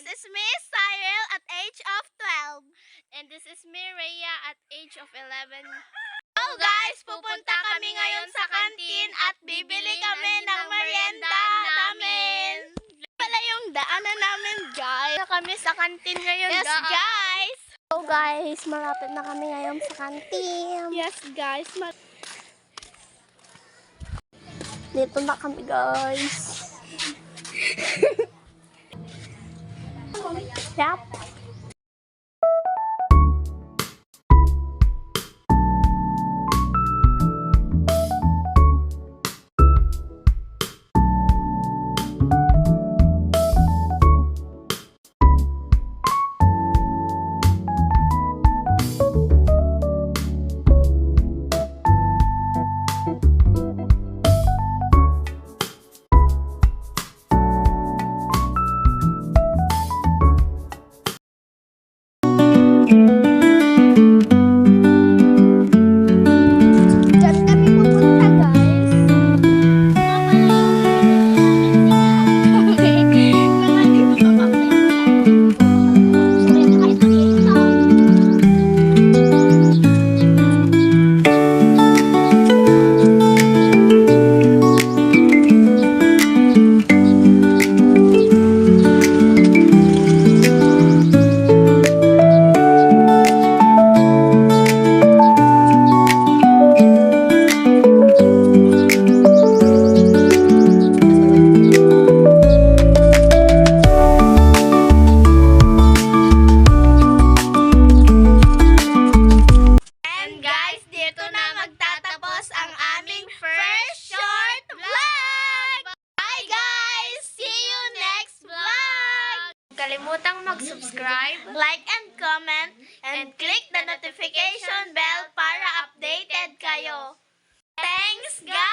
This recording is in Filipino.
This is Miss Cyril at age of 12. And this is me, Rhea, at age of 11. So guys, pupunta kami ngayon sa kantin at bibili kami ng merienda namin. Pala yung daanan namin, guys. Kami sa kantin ngayon, Yes, guys. So guys, malapit na kami ngayon sa kantin. Yes, guys. Dito na kami, guys. Yep. Kalimutang mag-subscribe, Like and comment and click the notification bell para updated kayo. Thanks, guys!